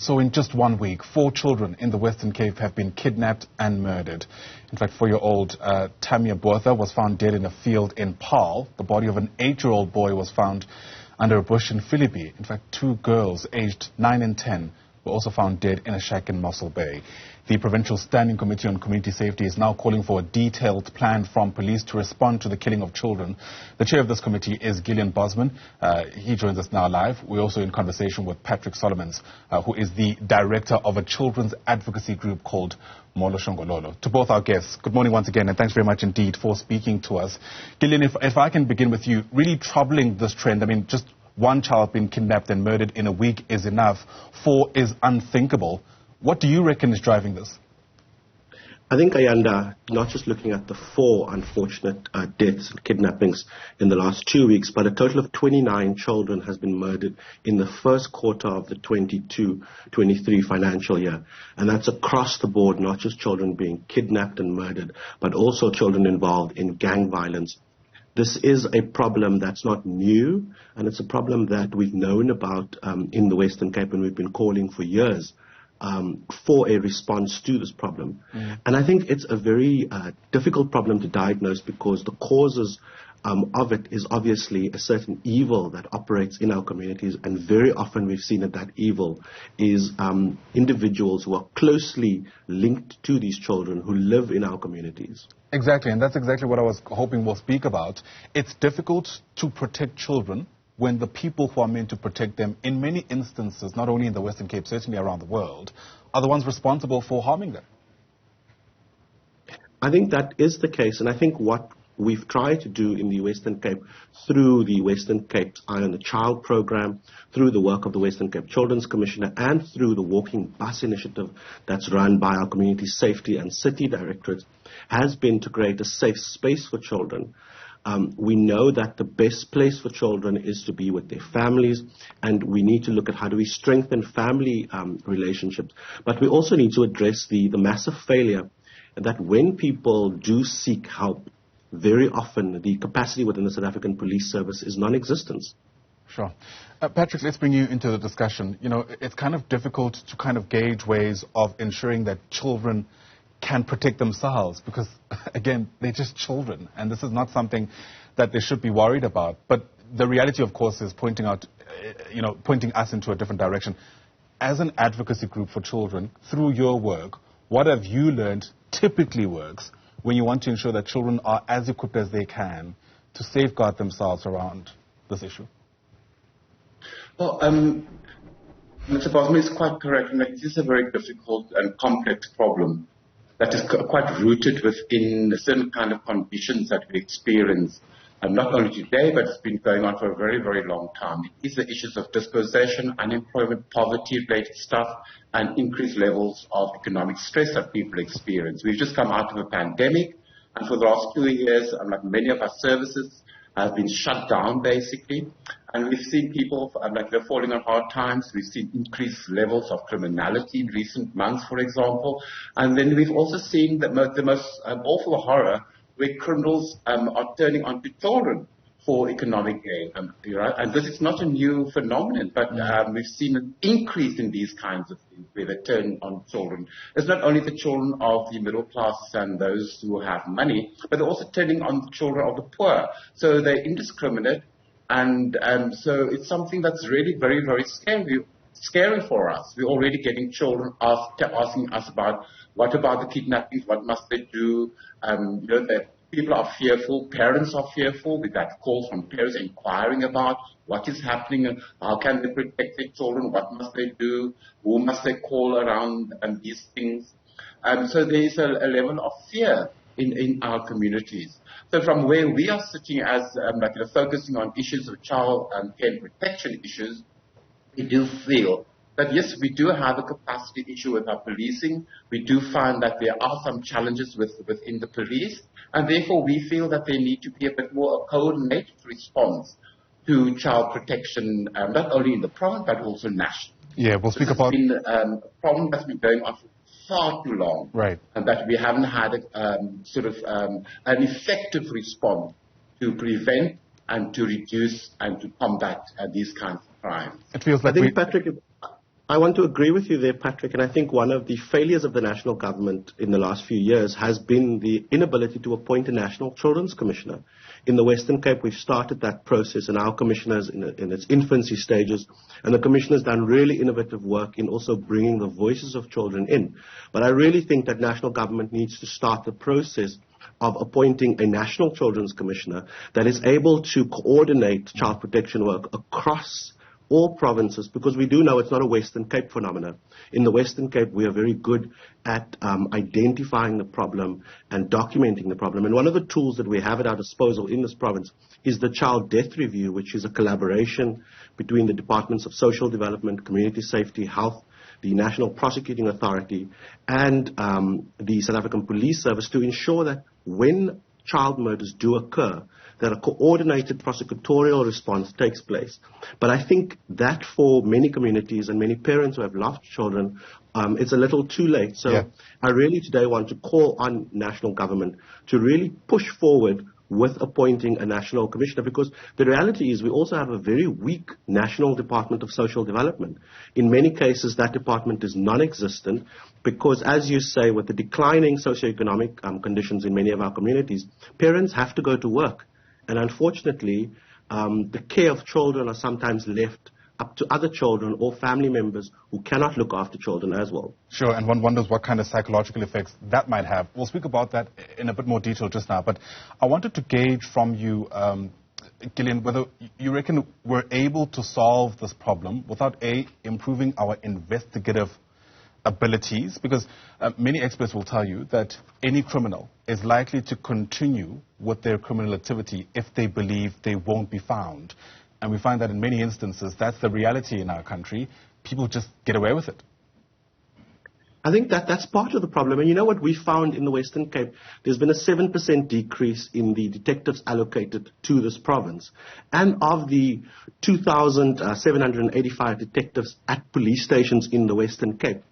So in just 1 week, 4 children in the Western Cape have been kidnapped and murdered. In fact, 4-year-old Tamia Botha was found dead in a field in Paarl. The body of an 8-year-old boy was found under a bush in Philippi. In fact, 2 girls aged 9 and 10 were also found dead in a shack in Mossel Bay. The Provincial Standing Committee on Community Safety is now calling for a detailed plan from police to respond to the killing of children. The chair of this committee is Gillion Bosman. He joins us now live. We're also in conversation with Patric Solomons, who is the director of a children's advocacy group called Molo Shongololo. To both our guests, good morning once again, and thanks very much indeed for speaking to us. Gillion, if I can begin with you, really troubling this trend. I mean, just 1 child being kidnapped and murdered in a week is enough. 4 is unthinkable. What do you reckon is driving this? I think, Ayanda, not just looking at the 4 unfortunate deaths and kidnappings in the last 2 weeks, but a total of 29 children has been murdered in the first quarter of the 22-23 financial year. And that's across the board, not just children being kidnapped and murdered, but also children involved in gang violence. This is a problem that's not new, and it's a problem that we've known about in the Western Cape, and we've been calling for years for a response to this problem. And I think it's a very difficult problem to diagnose because the causes of it is obviously a certain evil that operates in our communities, and very often we've seen that evil is individuals who are closely linked to these children who live in our communities. Exactly, and that's exactly what I was hoping we'll speak about. It's difficult to protect children when the people who are meant to protect them, in many instances, not only in the Western Cape, certainly around the world, are the ones responsible for harming them. I think that is the case, and I think what we've tried to do in the Western Cape through the Western Cape's Eye on the Child program, through the work of the Western Cape Children's Commissioner, and through the Walking Bus initiative that's run by our Community Safety and City Directorate, has been to create a safe space for children. We know that the best place for children is to be with their families, and we need to look at how do we strengthen family relationships. But we also need to address the massive failure that when people do seek help, very often the capacity within the South African Police Service is non-existent. Sure. Patric, let's bring you into the discussion. You know, it's kind of difficult to kind of gauge ways of ensuring that children can protect themselves because, again, they're just children, and this is not something that they should be worried about. But the reality, of course, is pointing us into a different direction. As an advocacy group for children, through your work, what have you learned typically works when you want to ensure that children are as equipped as they can to safeguard themselves around this issue? Well, Mr. Bosman is quite correct, and it is a very difficult and complex problem that is quite rooted within certain kind of conditions that we experience, not only today, but it's been going on for a very, very long time. It is the issues of dispossession, unemployment, poverty-related stuff, and increased levels of economic stress that people experience. We've just come out of a pandemic, and for the last 2 years, like many of our services have been shut down, basically. And we've seen people they're falling on hard times. We've seen increased levels of criminality in recent months, for example. And then we've also seen the most awful horror where criminals are turning onto children for economic gain. And this is not a new phenomenon, but we've seen an increase in these kinds of things where they turn on children. It's not only the children of the middle classes and those who have money, but they're also turning on the children of the poor. So they're indiscriminate. And so it's something that's really very, very scary for us. We're already getting children asking us about what about the kidnappings, what must they do? That people are fearful, parents are fearful. We've had calls from parents inquiring about what is happening and how can they protect their children, what must they do, who must they call around and these things. So there is a level of fear in our communities. So from where we are sitting as focusing on issues of child care and protection issues, we do feel that yes, we do have a capacity issue with our policing. We do find that there are some challenges within the police, and therefore we feel that there need to be a bit more a coordinated response to child protection, not only in the province but also nationally. Yeah, we'll speak about. It's been a problem that's been going on for far too long, right? And that we haven't had an effective response to prevent and to reduce and to combat these kinds of crimes. It feels like I think, Patric, I want to agree with you there, Patrick, and I think one of the failures of the national government in the last few years has been the inability to appoint a National Children's Commissioner. In the Western Cape, we've started that process, and our commissioner's in its infancy stages, and the commissioner's done really innovative work in also bringing the voices of children in. But I really think that national government needs to start the process of appointing a National Children's Commissioner that is able to coordinate child protection work across all provinces, because we do know it's not a Western Cape phenomenon. In the Western Cape, we are very good at identifying the problem and documenting the problem. And one of the tools that we have at our disposal in this province is the Child Death Review, which is a collaboration between the Departments of Social Development, Community Safety, Health, the National Prosecuting Authority, and the South African Police Service to ensure that when child murders do occur, that a coordinated prosecutorial response takes place. But I think that for many communities and many parents who have lost children, it's a little too late. So I really today want to call on national government to really push forward with appointing a national commissioner, because the reality is we also have a very weak National Department of Social Development. In many cases, that department is non-existent because, as you say, with the declining socioeconomic conditions in many of our communities, parents have to go to work. And unfortunately, the care of children are sometimes left up to other children or family members who cannot look after children as well. Sure, and one wonders what kind of psychological effects that might have. We'll speak about that in a bit more detail just now, but I wanted to gauge from you, Gillion, whether you reckon we're able to solve this problem without, A, improving our investigative abilities, because many experts will tell you that any criminal is likely to continue with their criminal activity if they believe they won't be found. And we find that in many instances, that's the reality in our country. People just get away with it. I think that's part of the problem. And you know what we found in the Western Cape? There's been a 7% decrease in the detectives allocated to this province. And of the 2,785 detectives at police stations in the Western Cape,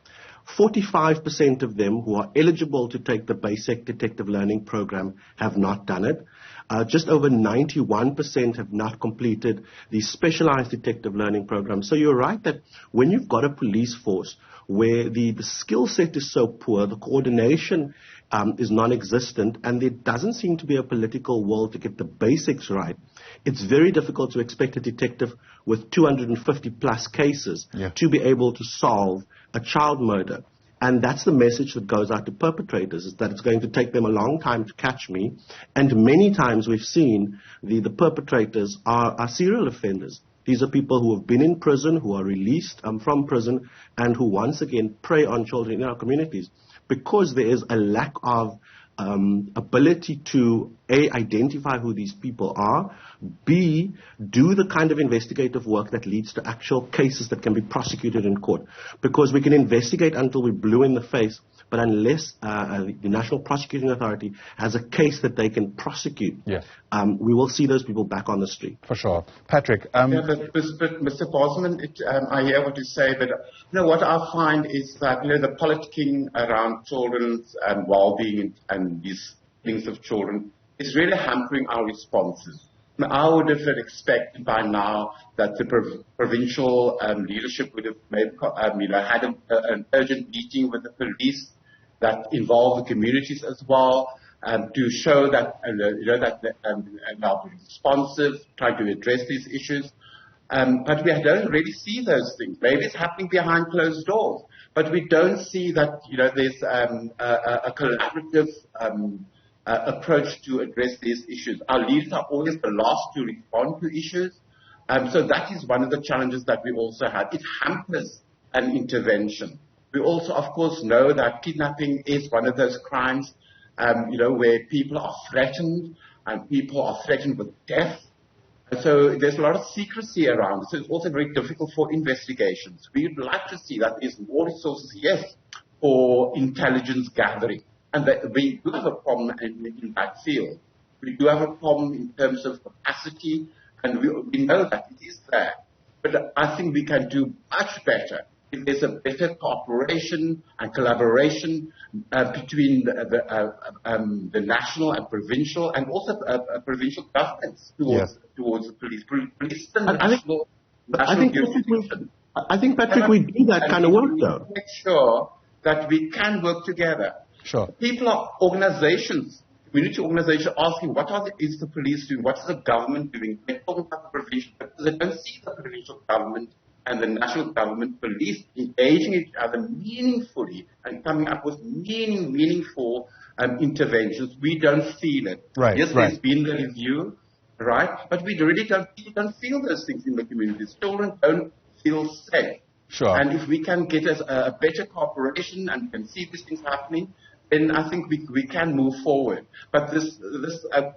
45% of them who are eligible to take the basic detective learning program have not done it. Just over 91% have not completed the specialized detective learning program. So you're right that when you've got a police force where the skill set is so poor, the coordination is non-existent, and there doesn't seem to be a political will to get the basics right, it's very difficult to expect a detective with 250 plus cases to be able to solve a child murder. And that's the message that goes out to perpetrators, is that it's going to take them a long time to catch me. And many times we've seen the perpetrators are serial offenders. These are people who have been in prison, who are released from prison, and who once again prey on children in our communities, because there is a lack of ability to, A, identify who these people are, B, do the kind of investigative work that leads to actual cases that can be prosecuted in court. Because we can investigate until we're blue in the face, but unless the National Prosecuting Authority has a case that they can prosecute, we will see those people back on the street. For sure. Patrick? But Mr. Bosman, I hear what you say, but what I find is that the politicking around children's well-being and these things of children is really hampering our responses. I would have expected by now that the provincial leadership would have had an urgent meeting with the police that involved the communities as well, to show that that they are responsive, trying to address these issues. But we don't really see those things. Maybe it's happening behind closed doors, but we don't see that there's a collaborative approach to address these issues. Our leaders are always the last to respond to issues. So that is one of the challenges that we also have. It hampers an intervention. We also, of course, know that kidnapping is one of those crimes, where people are threatened and people are threatened with death. So there's a lot of secrecy around. So it's also very difficult for investigations. We would like to see that there's more resources, yes, for intelligence gathering. And that we do have a problem in that field. We do have a problem in terms of capacity, and we know that it is there. But I think we can do much better if there's a better cooperation and collaboration between the national and provincial, and also provincial governments towards the police. Police is the national jurisdiction. I think, Patrick, we do that kind of work, though. Make sure that we can work together. Sure. People are organizations, community organizations asking, is the police doing? What is the government doing? They're talking about the provincial, but they don't see the provincial government and the national government police engaging each other meaningfully and coming up with meaningful interventions. We don't feel it. Right, yes, right. There's been the review, right? But we really don't feel those things in the communities. Children don't feel safe. Sure. And if we can get a better cooperation and can see these things happening, then I think we can move forward. But this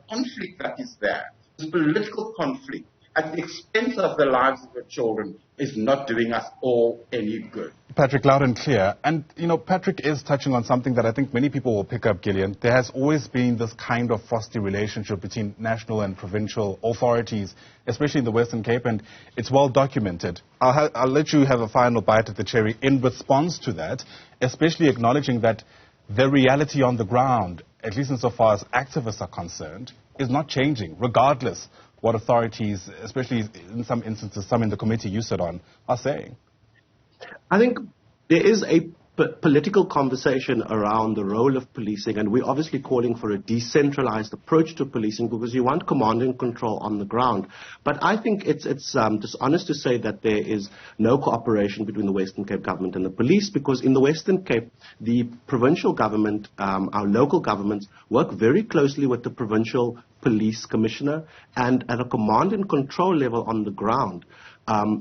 conflict that is there, this political conflict, at the expense of the lives of the children, is not doing us all any good. Patric, loud and clear. And, Patric is touching on something that I think many people will pick up, Gillion. There has always been this kind of frosty relationship between national and provincial authorities, especially in the Western Cape, and it's well documented. I'll let you have a final bite at the cherry in response to that, especially acknowledging that the reality on the ground, at least insofar as activists are concerned, is not changing, regardless what authorities, especially in some instances, some in the committee you sit on, are saying. I think there is a political conversation around the role of policing, and we're obviously calling for a decentralized approach to policing because you want command and control on the ground. But I think it's dishonest to say that there is no cooperation between the Western Cape government and the police, because in the Western Cape, the provincial government, our local governments, work very closely with the provincial police commissioner, and at a command and control level on the ground,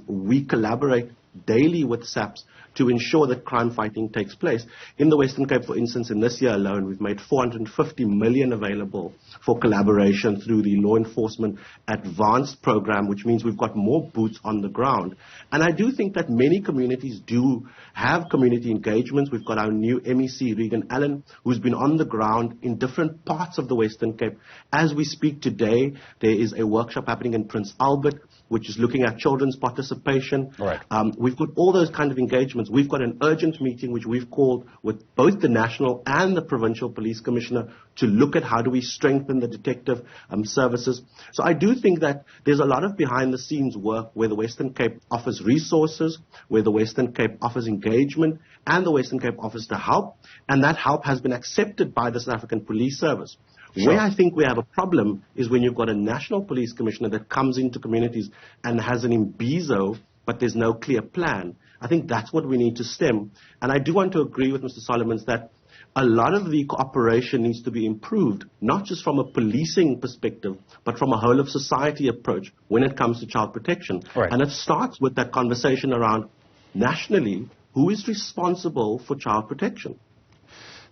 we collaborate daily with SAPS to ensure that crime fighting takes place. In the Western Cape, for instance, in this year alone, we've made 450 million available for collaboration through the Law Enforcement Advanced Program, which means we've got more boots on the ground. And I do think that many communities do have community engagements. We've got our new MEC, Regan Allen, who's been on the ground in different parts of the Western Cape. As we speak today, there is a workshop happening in Prince Albert, which is looking at children's participation. Right. We've got all those kind of engagements. We've got an urgent meeting which we've called with both the national and the provincial police commissioner to look at how do we strengthen the detective services. So I do think that there's a lot of behind the scenes work where the Western Cape offers resources, where the Western Cape offers engagement, and the Western Cape offers the help, and that help has been accepted by the South African Police Service. Sure. Where I think we have a problem is when you've got a national police commissioner that comes into communities and has an imbizo, but there's no clear plan. I think that's what we need to stem. And I do want to agree with Mr. Solomons that a lot of the cooperation needs to be improved, not just from a policing perspective, but from a whole of society approach when it comes to child protection. Right. And it starts with that conversation around nationally, who is responsible for child protection?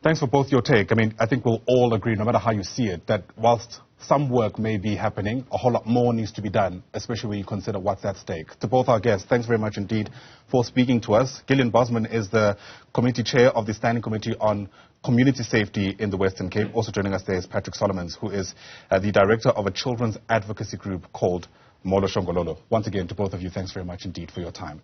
Thanks for both your take. I mean, I think we'll all agree, no matter how you see it, that whilst some work may be happening, a whole lot more needs to be done, especially when you consider what's at stake. To both our guests, thanks very much indeed for speaking to us. Gillion Bosman is the committee chair of the Standing Committee on Community Safety in the Western Cape. Also joining us there is Patric Solomons, who is the director of a children's advocacy group called Molo Shongololo. Once again, to both of you, thanks very much indeed for your time.